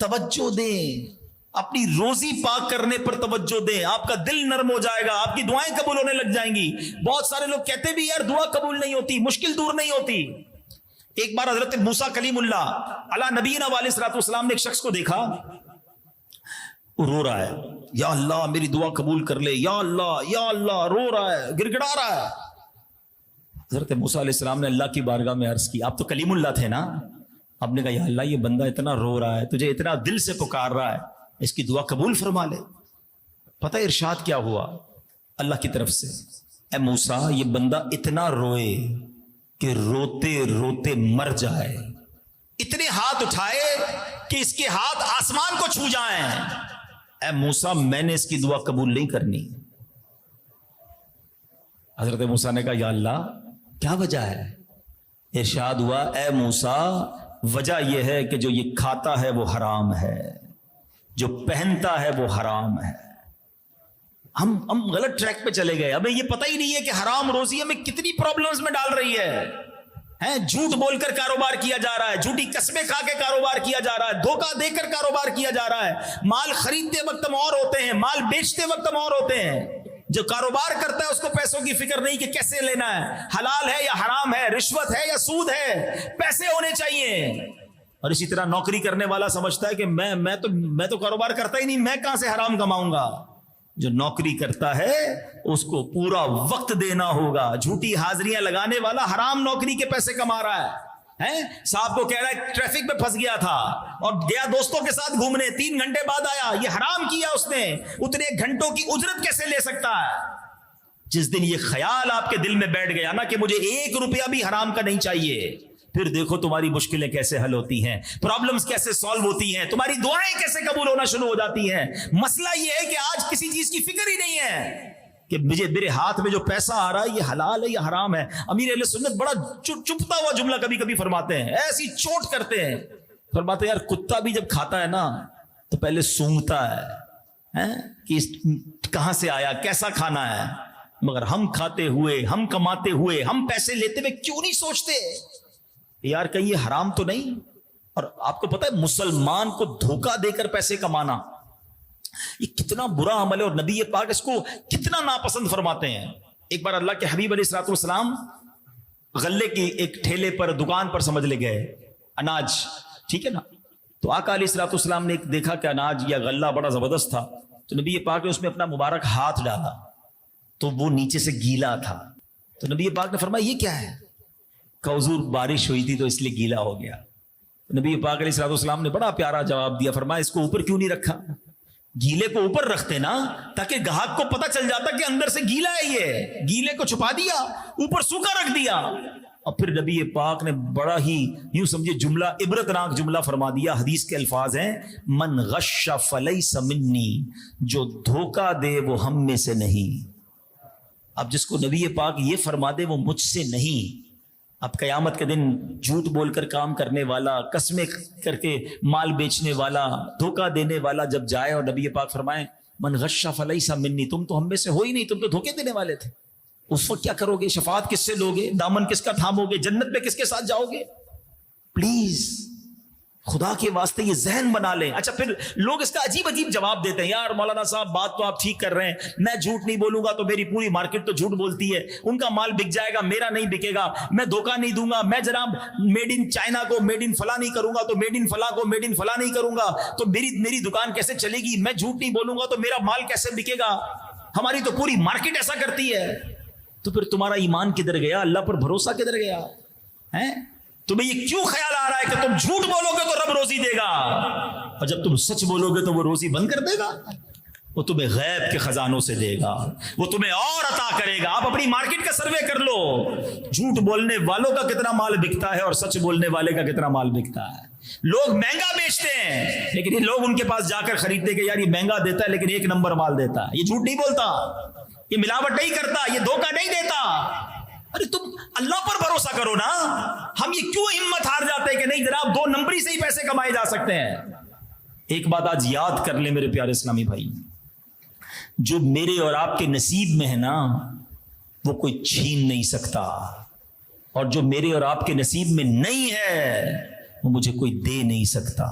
توجہ دیں، اپنی روزی پاک کرنے پر توجہ دیں، آپ کا دل نرم ہو جائے گا، آپ کی دعائیں قبول ہونے لگ جائیں گی۔ بہت سارے لوگ کہتے بھی یار دعا قبول نہیں ہوتی، مشکل دور نہیں ہوتی۔ ایک بار حضرت موسیٰ کلیم اللہ علی نبینا علیہ الصلوۃ والسلام نے ایک شخص کو دیکھا، وہ رو رہا ہے، یا اللہ میری دعا قبول کر لے، یا اللہ، رو رہا ہے، گڑ گڑا رہا ہے۔ حضرت موسیٰ علیہ السلام نے اللہ کی بارگاہ میں عرض کی، آپ تو کلیم اللہ تھے نا، آپ نے کہا یا اللہ یہ بندہ اتنا رو رہا ہے، تجھے اتنا دل سے پکار رہا ہے، اس کی دعا قبول فرما لے۔ پتہ ارشاد کیا ہوا اللہ کی طرف سے، اے موسیٰ یہ بندہ اتنا روئے کہ روتے روتے مر جائے، اتنے ہاتھ اٹھائے کہ اس کے ہاتھ آسمان کو چھو جائیں، اے موسیٰ میں نے اس کی دعا قبول نہیں کرنی۔ حضرت موسیٰ نے کہا یا اللہ کیا وجہ ہے؟ ارشاد ہوا اے موسیٰ وجہ یہ ہے کہ جو یہ کھاتا ہے وہ حرام ہے، جو پہنتا ہے وہ حرام ہے۔ ہم غلط ٹریک پہ چلے گئے، ہمیں یہ پتہ ہی نہیں ہے کہ حرام روزی ہمیں کتنی پرابلمز میں ڈال رہی ہے۔ جھوٹ بول کر کاروبار کیا جا رہا ہے، جھوٹی قسمیں کھا کے کاروبار کیا جا رہا ہے، دھوکہ دے کر کاروبار کیا جا رہا ہے۔ مال خریدتے وقت ہم اور ہوتے ہیں، مال بیچتے وقت ہم اور ہوتے ہیں۔ جو کاروبار کرتا ہے اس کو پیسوں کی فکر نہیں کہ کیسے لینا ہے، حلال ہے یا حرام ہے، رشوت ہے یا سود ہے، پیسے ہونے چاہیے۔ اور اسی طرح نوکری کرنے والا سمجھتا ہے کہ میں تو کاروبار کرتا ہی نہیں، میں کہاں سے حرام کماؤں گا۔ جو نوکری کرتا ہے اس کو پورا وقت دینا ہوگا۔ جھوٹی حاضریاں لگانے والا حرام نوکری کے پیسے کما رہا ہے۔ صاحب کو کہہ رہا ہے ٹریفک میں پھنس گیا تھا اور گیا دوستوں کے ساتھ گھومنے، 3 گھنٹے بعد آیا، یہ حرام کیا اس نے، اتنے گھنٹوں کی اجرت کیسے لے سکتا ہے؟ جس دن یہ خیال آپ کے دل میں بیٹھ گیا نا کہ مجھے 1 روپیہ بھی حرام کا نہیں چاہیے، پھر دیکھو تمہاری مشکلیں کیسے حل ہوتی ہیں، پرابلمز کیسے سالو ہوتی ہیں، تمہاری دعائیں کیسے قبول ہونا شروع ہو جاتی ہیں۔ مسئلہ یہ ہے کہ آج کسی چیز کی فکر ہی نہیں ہے کہ میرے ہاتھ میں جو پیسہ آ رہا ہے یہ حلال ہے یا حرام ہے۔ امیر اہل سنت بڑا چپتا ہوا جملہ کبھی کبھی فرماتے ہیں، ایسی چوٹ کرتے ہیں، فرماتے ہیں یار کتا بھی جب کھاتا ہے نا تو پہلے سونگتا ہے کہ کہاں سے آیا، کیسا کھانا ہے، مگر ہم کھاتے ہوئے، ہم کماتے ہوئے، ہم پیسے لیتے ہوئے کیوں نہیں سوچتے یار کہیں یہ حرام تو نہیں؟ اور آپ کو پتہ ہے مسلمان کو دھوکہ دے کر پیسے کمانا یہ کتنا برا عمل ہے، اور نبی پاک اس کو کتنا ناپسند فرماتے ہیں۔ ایک بار اللہ کے حبیب علیہ الصلوۃ والسلام غلے کی ایک ٹھیلے پر، دکان پر سمجھ لے گئے، اناج، ٹھیک ہے نا، تو آقا علیہ الصلوۃ والسلام نے دیکھا کہ اناج یا غلہ بڑا زبردست تھا، تو نبی پاک نے اس میں اپنا مبارک ہاتھ ڈالا تو وہ نیچے سے گیلا تھا، تو نبی پاک نے فرمایا یہ کیا ہے؟ کہ حضور بارش ہوئی تھی تو اس لیے گیلا ہو گیا۔ نبی پاک علیہ الصلوۃ والسلام نے بڑا پیارا جواب دیا، فرمایا اس کو اوپر کیوں نہیں رکھا؟ گیلے کو اوپر رکھتے نا تاکہ گاہک کو پتہ چل جاتا کہ اندر سے گیلا ہے، یہ گیلے کو چھپا دیا، اوپر سوکھا رکھ دیا۔ اور پھر نبی پاک نے بڑا ہی یوں سمجھے جملہ، عبرتناک جملہ فرما دیا، حدیث کے الفاظ ہیں من غش فلیس منی، جو دھوکہ دے وہ ہم میں سے نہیں۔ اب جس کو نبی پاک یہ فرما دے وہ مجھ سے نہیں، اب قیامت کے دن جھوٹ بول کر کام کرنے والا، قسمیں کر کے مال بیچنے والا، دھوکہ دینے والا جب جائے اور نبی پاک فرمائیں من غش فلیس منی، تم تو ہم میں سے ہو ہی نہیں، تم تو دھوکے دینے والے تھے، اس وقت کیا کرو گے؟ شفاعت کس سے لوگے؟ دامن کس کا تھامو گے؟ جنت میں کس کے ساتھ جاؤ گے؟ پلیز خدا کے واسطے یہ ذہن بنا لیں۔ اچھا پھر لوگ اس کا عجیب عجیب جواب دیتے ہیں، یار مولانا صاحب بات تو آپ ٹھیک کر رہے ہیں، میں جھوٹ نہیں بولوں گا تو میری پوری مارکیٹ تو جھوٹ بولتی ہے، ان کا مال بک جائے گا میرا نہیں بکے گا، میں دھوکہ نہیں دوں گا، میں جناب میڈ ان چائنا کو میڈ ان فلاں نہیں کروں گا تو میڈ ان فلاں کو میڈ ان فلاں نہیں کروں گا تو میری دکان کیسے چلے گی، میں جھوٹ نہیں بولوں گا تو میرا مال کیسے بکے گا، ہماری تو پوری مارکیٹ ایسا کرتی ہے۔ تو پھر تمہارا ایمان کدھر گیا؟ اللہ پر بھروسہ کدھر گیا ہے؟ تمہیں یہ کیوں خیال آ رہا ہے کہ تم جھوٹ بولو گے تو رب روزی دے گا، اور جب تم سچ بولو گے تو وہ روزی بند کر دے گا؟ وہ تمہیں غیب کے خزانوں سے دے گا، وہ تمہیں اور عطا کرے گا۔ آپ اپنی مارکیٹ کا سروے کر لو، جھوٹ بولنے والوں کا کتنا مال بکتا ہے اور سچ بولنے والے کا کتنا مال بکتا ہے۔ لوگ مہنگا بیچتے ہیں لیکن یہ لوگ ان کے پاس جا کر خریدتے کہ یار یہ مہنگا دیتا ہے لیکن 1 نمبر مال دیتا ہے، یہ جھوٹ نہیں بولتا، یہ ملاوٹ نہیں کرتا، یہ دھوکہ نہیں دیتا۔ ارے تم اللہ پر بھروسہ کرو نا، ہم یہ کیوں ہمت ہار جاتے ہیں کہ نہیں جناب 2 نمبری سے ہی پیسے کمائے جا سکتے ہیں۔ ایک بات آج یاد کر لیں میرے پیارے اسلامی بھائی، جو میرے اور آپ کے نصیب میں ہے نا وہ کوئی چھین نہیں سکتا، اور جو میرے اور آپ کے نصیب میں نہیں ہے وہ مجھے کوئی دے نہیں سکتا۔